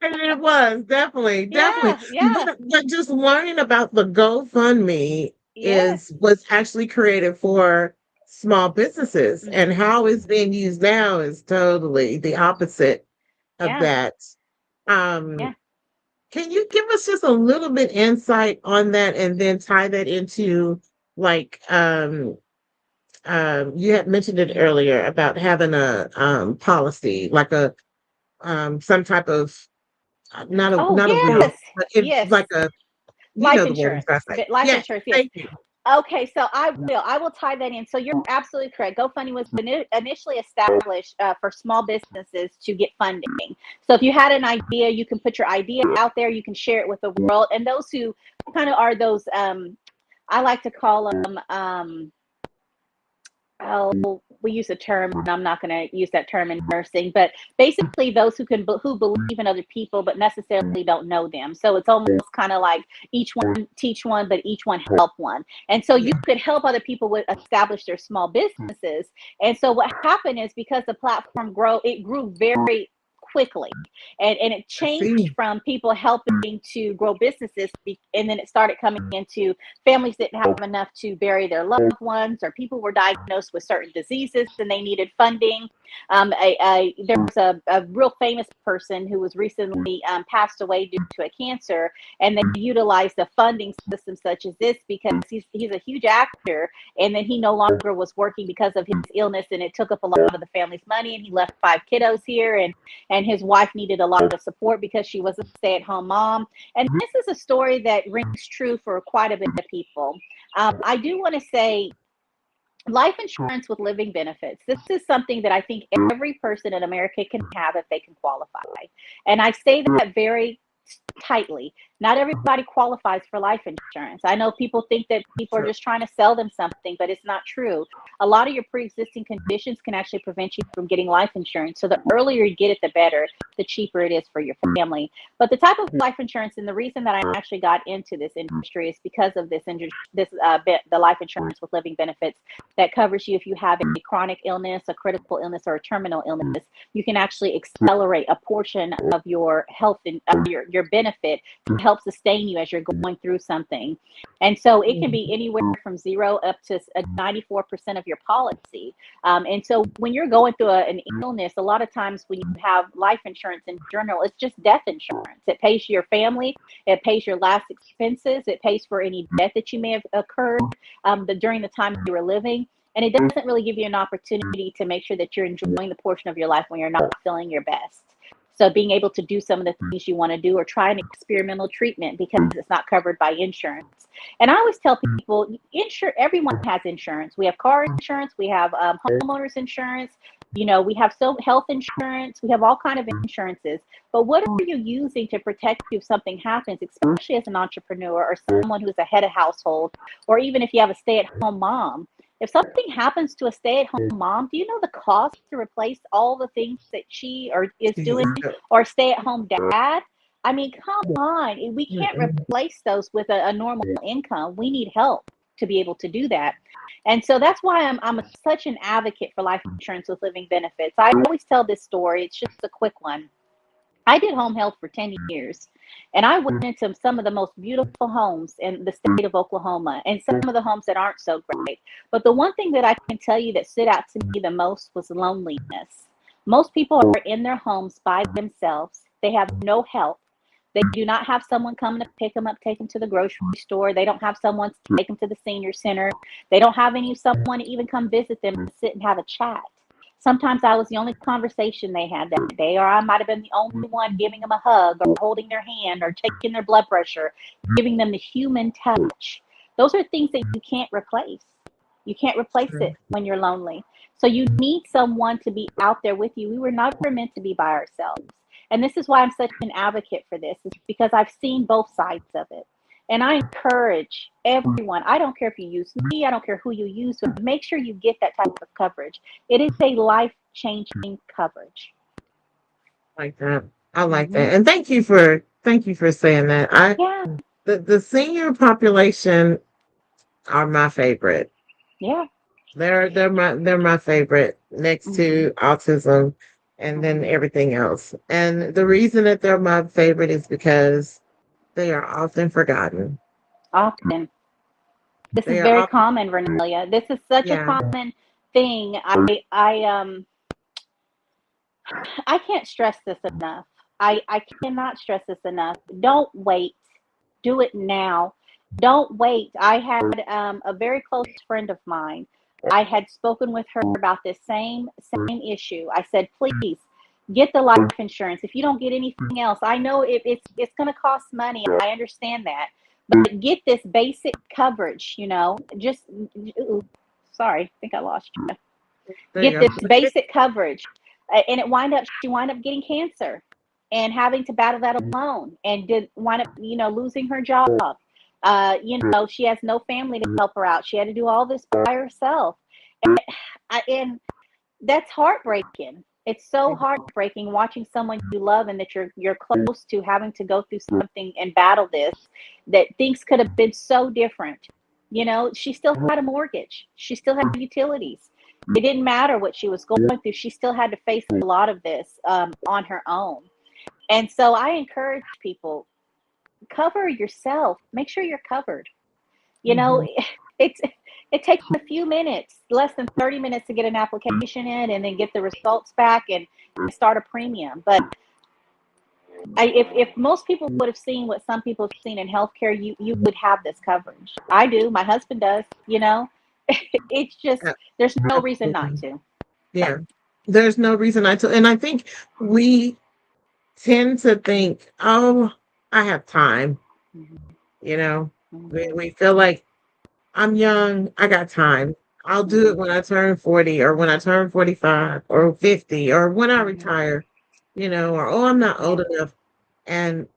And it was definitely, definitely. Yeah, yeah, But just learning about the GoFundMe yes. was actually created for small businesses, and hmm how it's being used now is totally the opposite of Yeah, that. Um, yeah. can you give us just a little bit insight on that and then tie that into like you had mentioned it earlier about having a policy, like a some type of Oh, not a will, yes, but it's yes. like a you Life know the word I'm insurance. trying to say. But life Yes, insurance, yes. thank you. Okay, so I will tie that in. So you're absolutely correct. GoFundMe was initially established for small businesses to get funding. So if you had an idea, you can put your idea out there. You can share it with the world. And those who kind of are those, I like to call them. Oh, we use a term, and I'm not going to use that term in nursing, but basically those who believe in other people, but necessarily don't know them. So it's almost kind of like each one teach one, but each one help one. And so you Yeah. could help other people with establish their small businesses. And so what happened is because the platform it grew very quickly. And it I changed see. from people helping to grow businesses, and then it started coming into families didn't have enough to bury their loved ones, or people were diagnosed with certain diseases and they needed funding. There was a real famous person who was recently passed away due to a cancer, and they utilized a funding system such as this because he's a huge actor, and then he no longer was working because of his illness, and it took up a lot of the family's money, and he left 5 kiddos here, and his wife needed a lot of support because she was a stay-at-home mom. And this is a story that rings true for quite a bit of people. I do want to say life insurance with living benefits. This is something that I think every person in America can have if they can qualify. And I say that very tightly. Not everybody qualifies for life insurance. I know people think that people are Sure. just trying to sell them something, but it's not true. A lot of your pre-existing conditions can actually prevent you from getting life insurance. So the earlier you get it, the better, the cheaper it is for your family. But the type of life insurance, and the reason that I actually got into this industry is because of the life insurance with living benefits that covers you if you have a chronic illness, a critical illness, or a terminal illness. You can actually accelerate a portion of your health and your benefit to help sustain you as you're going through something. And so it can be anywhere from 0 up to 94% of your policy. And so when you're going through an illness, a lot of times when you have life insurance in general, it's just death insurance. It pays your family, it pays your last expenses, it pays for any death that you may have occurred during the time you were living. And it doesn't really give you an opportunity to make sure that you're enjoying the portion of your life when you're not feeling your best. So being able to do some of the things you want to do, or try an experimental treatment because it's not covered by insurance. And I always tell people, everyone has insurance. We have car insurance, we have homeowners insurance, we have health insurance, we have all kind of insurances. But what are you using to protect you if something happens, especially as an entrepreneur or someone who's a head of household, or even if you have a stay-at-home mom? If something happens to a stay-at-home mom, do you know the cost to replace all the things that she is doing, or stay-at-home dad? I mean, come on. We can't replace those with a normal income. We need help to be able to do that. And so that's why I'm such an advocate for life insurance with living benefits. I always tell this story. It's just a quick one. I did home health for 10 years, and I went into some of the most beautiful homes in the state of Oklahoma, and some of the homes that aren't so great. But the one thing that I can tell you that stood out to me the most was loneliness. Most people are in their homes by themselves. They have no help. They do not have someone coming to pick them up, take them to the grocery store. They don't have someone to take them to the senior center. They don't have someone to even come visit them and sit and have a chat. Sometimes I was the only conversation they had that day, or I might have been the only one giving them a hug, or holding their hand, or taking their blood pressure, giving them the human touch. Those are things that you can't replace. You can't replace it when you're lonely. So you need someone to be out there with you. We were never meant to be by ourselves. And this is why I'm such an advocate for this, is because I've seen both sides of it. And I encourage everyone, I don't care if you use me, I don't care who you use, but make sure you get that type of coverage. It is a life-changing coverage. Like that. I like that. And thank you for saying that. Yeah, The senior population are my favorite. yeah. They're my favorite, next hmm to autism and then hmm everything else. And the reason that they're my favorite is because they are often forgotten. Often. This is They are very often, common, Vernelia. This is such a yeah. common thing. I can't stress this enough. I cannot stress this enough. Don't wait. Do it now. Don't wait. I had a very close friend of mine. I had spoken with her about this same issue. I said, please get the life insurance. If you don't get anything else, I know it's going to cost money. I understand that, but get this basic coverage. Just ooh, sorry, I think I lost you. There Get you this go. basic coverage. And she wound up getting cancer and having to battle that alone, and did wind up, losing her job. She has no family to help her out. She had to do all this by herself. And that's heartbreaking. It's so heartbreaking watching someone you love and that you're close to having to go through something and battle this, that things could have been so different. She still had a mortgage. She still had utilities. it didn't matter what she was going through. She still had to face a lot of this on her own. And so I encourage people, cover yourself. Make sure you're covered. You know, Mhm. it's it takes a few minutes, less than 30 minutes to get an application in and then get the results back and start a premium. But if most people would have seen what some people have seen in healthcare, you would have this coverage. I do. My husband does. You know, it's just there's no reason not Absolutely. to. Yeah. There's no reason not to. And I think we tend to think, oh, I have time. Mm-hmm. You know, Mm-hmm. we feel like I'm young, I got time. I'll do it Mm-hmm. when I turn 40 or when I turn 45 or 50 or when I Mm-hmm. retire, or oh, I'm not old Yeah. enough. And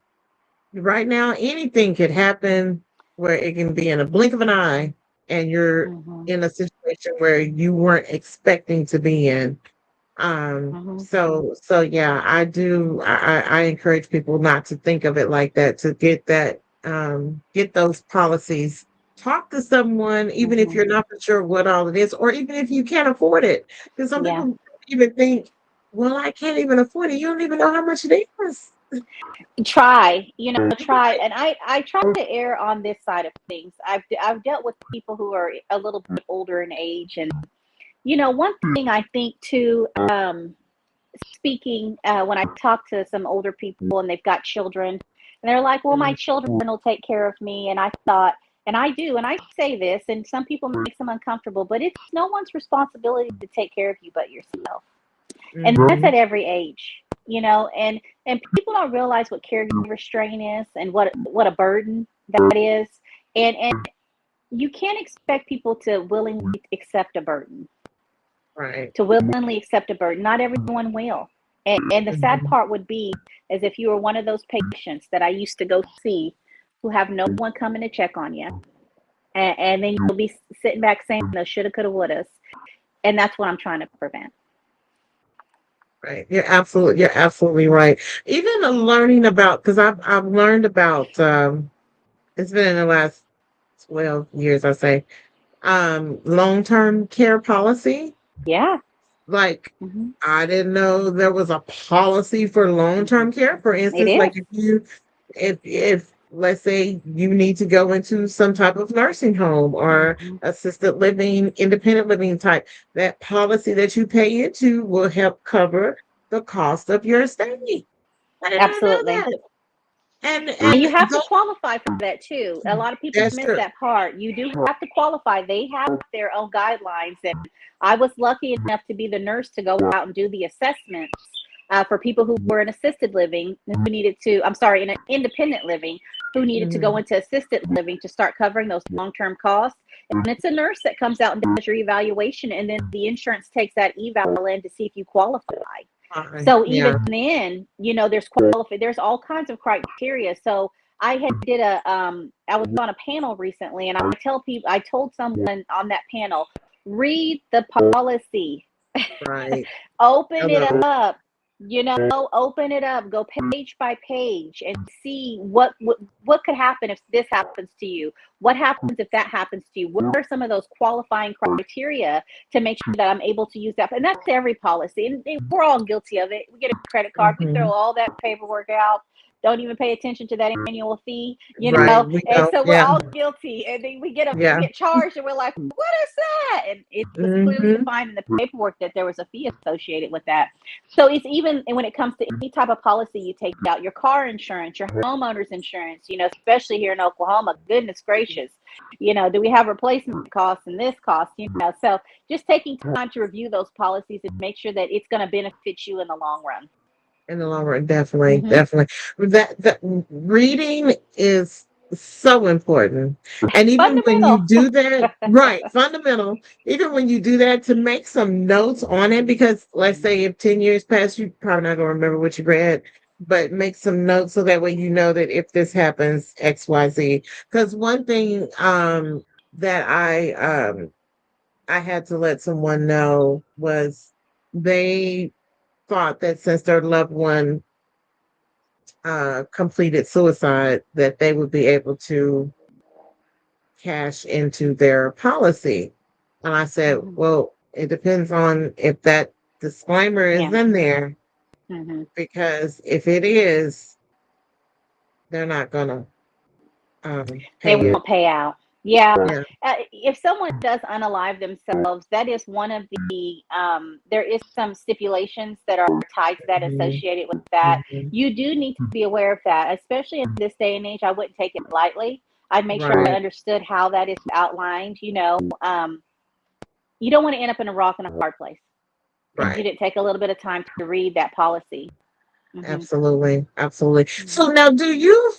right now, anything could happen where it can be in a blink of an eye and you're Mm-hmm. in a situation where you weren't expecting to be in. Mm-hmm. So yeah, I do. I encourage people not to think of it like that, to get those policies. Talk to someone, even if Mm-hmm. you're not sure what all it is, or even if you can't afford it. Because some Yeah. people even think, well, I can't even afford it. You don't even know how much it is. Try, try. Right. And I try to err on this side of things. I've dealt with people who are a little bit older in age, and one thing I think too, speaking when I talk to some older people and they've got children, and they're like, well, my Mm, children will take care of me. And I thought, and I do, and I say this, and some people makes them uncomfortable, but it's no one's responsibility to take care of you but yourself. And that's mhm. at every age, and people don't realize what caregiver strain is and what a burden that is. And you can't expect people to willingly accept a burden, Right. to willingly accept a burden. Not everyone will. And the sad Mhm. part would be as if you were one of those patients that I used to go see who have no one coming to check on you. And then you'll be sitting back saying, no, shoulda, coulda, wouldas. And that's what I'm trying to prevent. Right. You're absolutely right. Even learning about, because I've learned about, it's been in the last 12 years, I say, long-term care policy. Yeah. Like, Hmm. I didn't know there was a policy for long-term care. For It instance, is. like if let's say you need to go into some type of nursing home or Hmm. assisted living, independent living type, that policy that you pay into will help cover the cost of your stay. I did not know Absolutely. that. And And you and have to don't qualify for that too. A lot of people that's miss true. that part. You do have to qualify. They have their own guidelines. And I was lucky enough to be the nurse to go out and do the assessments for people who were in assisted living who needed to, I'm sorry, in an independent living who needed to go Mhm. into assisted living to start covering those long term costs. And it's a nurse that comes out and does your evaluation. And then the insurance takes that eval in to see if you qualify. So even Yeah. then, there's all kinds of criteria. So I had did I was on a panel recently, and I told someone on that panel, read the policy, Right. open it Hello. up, open it up, go page by page and see what could happen if this happens to you. What happens if that happens to you? What are some of those qualifying criteria to make sure that I'm able to use that? And that's every policy. And we're all guilty of it. We get a credit card, we throw Mhm. all that paperwork out, don't even pay attention to that annual fee, Right. We and don't. so we're Yeah. all guilty. And then we Yeah. get charged, and we're like, what is that? And it was clearly Hmm. defined in the paperwork that there was a fee associated with that. So it's even when it comes to any type of policy you take out, your car insurance, your homeowner's insurance, especially here in Oklahoma, goodness gracious, do we have replacement costs and this cost, so just taking time to review those policies and make sure that it's going to benefit you in the long run. In the long run, definitely, Hmm. definitely. That reading is so important. And even when you Fundamental. do that, right, fundamental, even when you do that, to make some notes on it, because let's say if 10 years pass, you probably not gonna remember what you read, but make some notes so that way you know that if this happens, XYZ. Because one thing that I had to let someone know was they thought that since their loved one completed suicide, that they would be able to cash into their policy. And I said, Hmm. well, It depends on if that disclaimer is Yeah. in there, Hmm. because if it is, they're not gonna They pay it. won't pay out. Yeah. Yeah. If someone does unalive themselves, that is one of the, there is some stipulations that are tied to that, Mhm, associated with that. mhm. You do need to be aware of that, especially in this day and age. I wouldn't take it lightly. I'd make sure I Right, understood how that is outlined. You don't want to end up in a rock and a hard place if you right. didn't take a little bit of time to read that policy. Hmm. Absolutely, absolutely. So Hmm. now, do you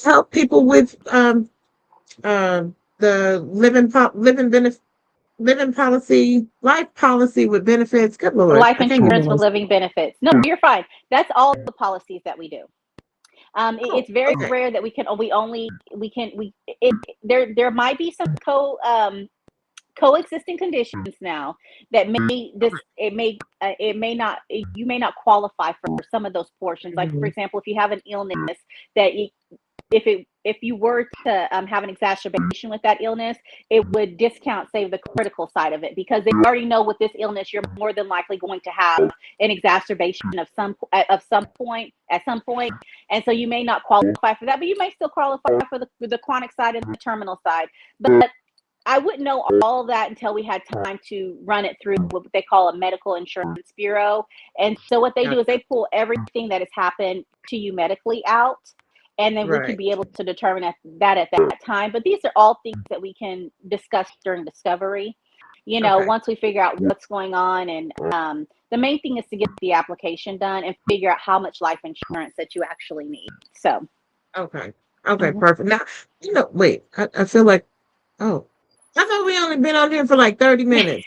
help people with the living policy, life policy with benefits? Good Lord, Life I can't get the insurance with words. living benefits. No, you're fine. That's all the policies that we do. Oh, It's very okay. rare that we only we can we it there might be some coexisting conditions now that may this it may not, you may not qualify for some of those portions. Like for Mhm. example, if you have an illness that if you were to have an exacerbation with that illness, it would discount, say, the critical side of it, because they already know with this illness you're more than likely going to have an exacerbation of some point, and so you may not qualify for that, but you may still qualify for the chronic side and the terminal side. But I wouldn't know all of that until we had time to run it through what they call a medical insurance bureau. And so what they do is Gotcha. they pull everything that has happened to you medically out, and then we can Right. be able to determine at that time. But these are all things that we can discuss during discovery. Okay. Once we figure out what's going on, and the main thing is to get the application done and figure out how much life insurance that you actually need. So, Okay. Okay. mhm. Perfect. Now, wait. I feel like, oh, I thought we only been on here for like 30 minutes.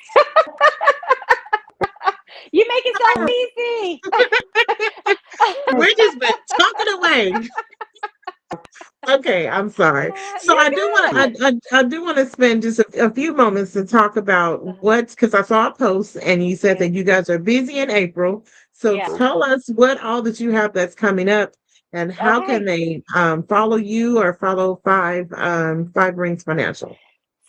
You make it so easy. We're just been talking away. Okay, I'm sorry. So I do You're want good. to I do want to spend just a few moments to talk about what's, because I saw a post and you said Yeah. that you guys are busy in April. So Yeah. tell us what all that you have that's coming up, and how can Okay. they follow you or follow Five Rings Financial.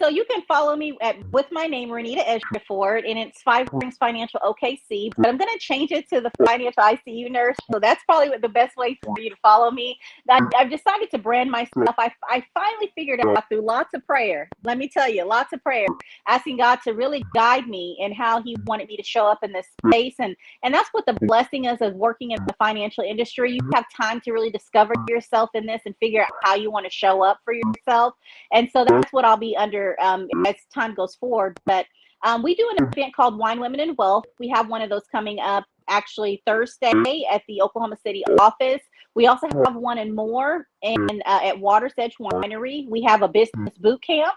So you can follow me with my name, Renita Ejiofor, and it's Five Rings Financial OKC. But I'm going to change it to the Financial ICU Nurse. So that's probably the best way for you to follow me. I've decided to brand myself. I finally figured out through lots of prayer. Let me tell you, lots of prayer, asking God to really guide me in how He wanted me to show up in this space. And that's what the blessing is of working in the financial industry. You have time to really discover yourself in this and figure out how you want to show up for yourself. And so that's what I'll be under as time goes forward. But we do an event called Wine, Women, and Wealth. We have one of those coming up actually Thursday at the Oklahoma City office. We also have one and more at Water's Edge Winery. We have a business boot camp.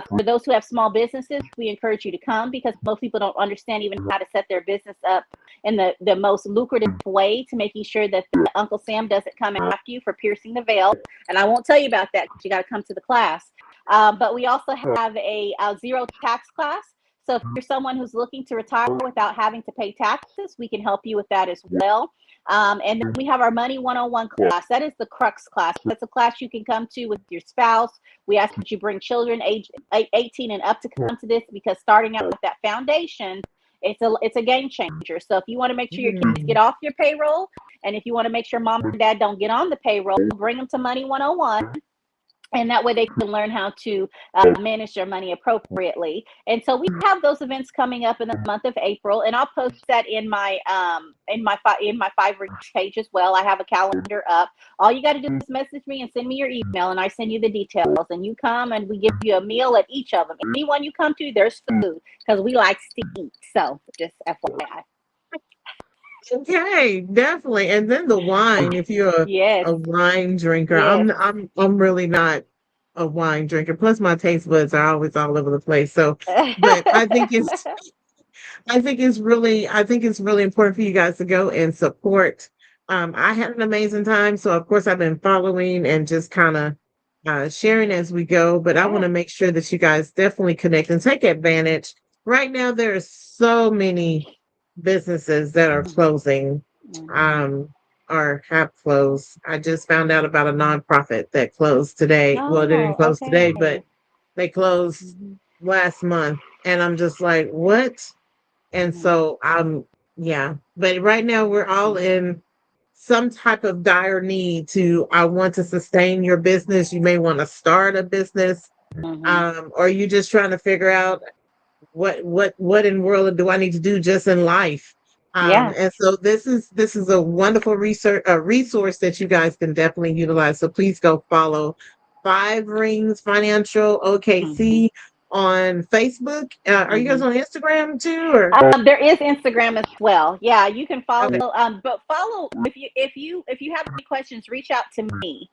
For those who have small businesses, we encourage you to come, because most people don't understand even how to set their business up in the most lucrative way, to making sure that the Uncle Sam doesn't come after you for piercing the veil. And I won't tell you about that because you got to come to the class. But we also have a zero tax class. So if you're someone who's looking to retire without having to pay taxes, we can help you with that as well. And then we have our Money 101 class. That is the crux class. That's a class you can come to with your spouse. We ask that you bring children age 18 and up to come to this, because starting out with that foundation, it's a game changer. So if you want to make sure your kids get Mm. off your payroll, and if you want to make sure mom and dad don't get on the payroll, bring them to Money 101, and that way they can learn how to manage their money appropriately. And so we have those events coming up in the month of April, and I'll post that in my Five Rings page as well. I have a calendar up. All you got to do is message me and send me your email, and I send you the details. And you come, and we give you a meal at each of them. Anyone you come to, there's food, because we like to eat. So just FYI. Okay, definitely. And then the wine, if you're Yes. a wine drinker, Yes. I'm really not a wine drinker. Plus my taste buds are always all over the place. So, but I think it's really important for you guys to go and support. I had an amazing time. So of course I've been following and just kind of sharing as we go, but I want Yeah. to make sure that you guys definitely connect and take advantage. Right now, there are so many businesses that are closing, Mhm. um, or have closed. I just found out about a nonprofit that closed today. Well, it didn't Oh, close today, but okay. they closed Mhm. last month, and I'm just like, what? And Mhm. so yeah. But right now we're all in some type of dire need to, I want to sustain your business. You may want to start a business, Mhm. or you just trying to figure out what in the world do I need to do just in life. Yeah. And so this is a wonderful resource that you guys can definitely utilize. So please go follow Five Rings Financial Mhm. OKC on Facebook. Are you guys Mhm. on Instagram too, or There is Instagram as well. Yeah, you can okay? follow. But follow if you have any questions, reach out to me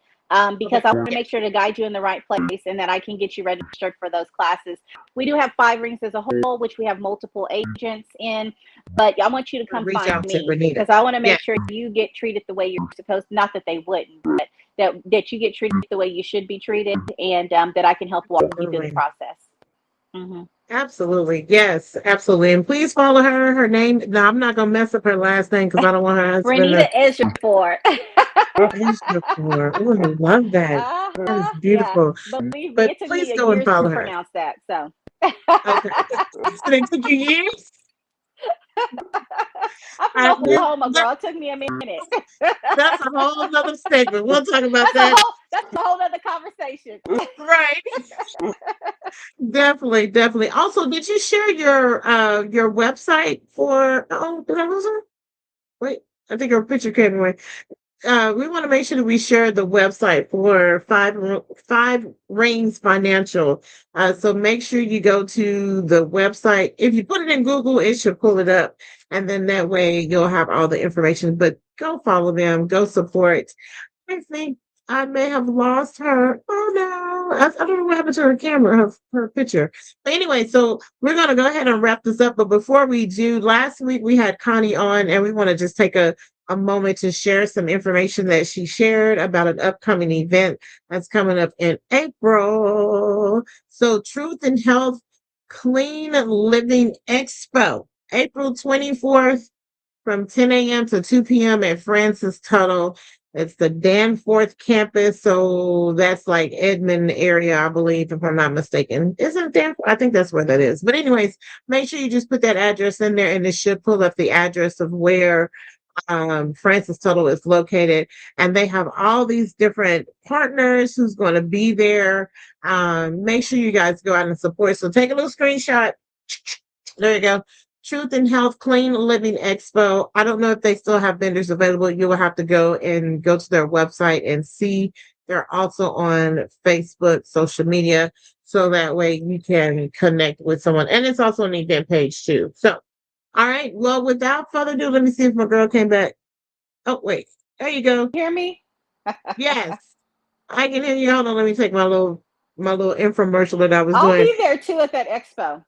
because Okay. I want to Yeah. make sure to guide you in the right place and that I can get you registered for those classes. We do have Five Rings as a whole, which we have multiple agents in, but I want you to come Reach find out to me Renita. because I want to Yeah, make sure you get treated the way you're supposed. Not that they wouldn't, but that you get treated the way you should be treated, and that I can help walk you through the absolutely. process. Hmm. Absolutely. Yes, absolutely. And please follow her. Her name. No, I'm not gonna mess up her last name because I don't want her husband Renita to Ejiofor. Asia for. Oh, I love that. That is Yeah. beautiful. Believe me, But it took please me a go and years to follow her. pronounce that. So Okay. So it took you years? I'm from I, yeah, Oklahoma, that, girl. It took me a minute. that's a whole other statement. We'll talk about that. That's a whole other conversation. Right. Definitely, definitely. Also, did you share your website for, oh, did I lose her? Wait, I think her picture came away. We want to make sure that we share the website for Five Rings Financial. So make sure you go to the website. If you put it in Google, it should pull it up, and then that way you'll have all the information. But go follow them, go support. I think I may have lost her. Oh no. I don't know what happened to her camera, her picture. But anyway, so we're going to go ahead and wrap this up. But before we do, last week we had Connie on, and we want to just take a moment to share some information that she shared about an upcoming event that's coming up in April. So, Truth and Health Clean Living Expo, April 24th from 10 a.m. to 2 p.m. at Francis Tuttle. It's the Danforth campus. So that's like Edmond area, I believe, if I'm not mistaken. Isn't Danforth? I think that's where that is. But anyways, make sure you just put that address in there and it should pull up the address of where Francis Tuttle is located. And they have all these different partners who's going to be there. Make sure you guys go out and support. So take a little screenshot. There you go. Truth and Health Clean Living Expo. I don't know if they still have vendors available. You will have to go to their website and see. They're also on Facebook, social media, so that way you can connect with someone. And it's also an event page too. So, all right. Well, without further ado, let me see if my girl came back. Oh, wait. There you go. Hear me? Yes, I can hear you. Hold on. Let me take my little infomercial that I was I'll doing. be there too at that expo.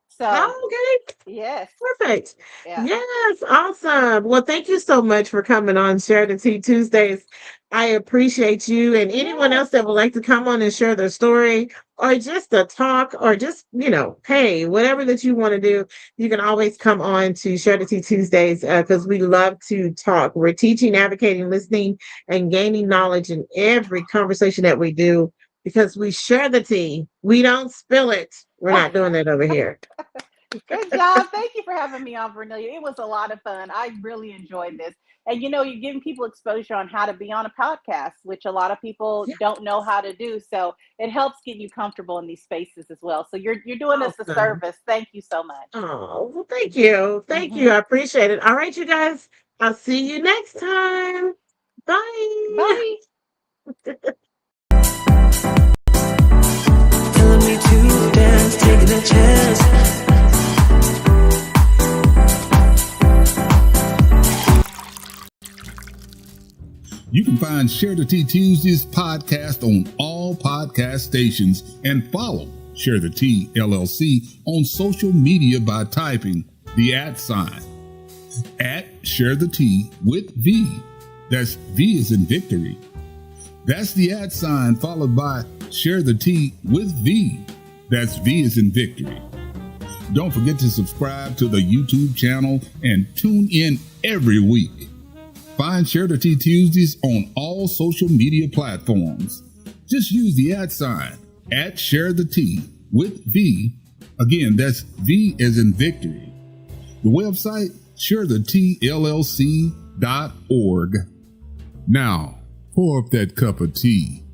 So Oh, okay. yes, Perfect. yeah, Yes, awesome. Well, thank you so much for coming on Share the Tea Tuesdays. I appreciate you and anyone else yes. that would like to come on and share their story or just a talk or just, hey, whatever that you want to do, you can always come on to Share the Tea Tuesdays because we love to talk. We're teaching, advocating, listening, and gaining knowledge in every conversation that we do because we share the tea. We don't spill it. We're not doing that over here. Good job. Thank you for having me on, Vernelia. It was a lot of fun. I really enjoyed this. And you're giving people exposure on how to be on a podcast, which a lot of people don't know how to do. So it helps get you comfortable in these spaces as well. So you're doing us a Awesome. service. Thank you so much. Oh, well, thank you. Thank you. Hmm. I appreciate it. All right, you guys. I'll see you next time. Bye. Bye. Telling me to dance, taking a chance. You can find Share the Tea Tuesdays podcast on all podcast stations and follow Share the Tea LLC on social media by typing the @ at Share the Tea with V. That's V as in victory. That's the @ followed by Share the Tea with V. That's V as in victory. Don't forget to subscribe to the YouTube channel and tune in every week. Find Share the Tea Tuesdays on all social media platforms. Just use the @ at Share the Tea with V Again, that's V as in victory. The website, sharethetllc.org. Now, pour up that cup of tea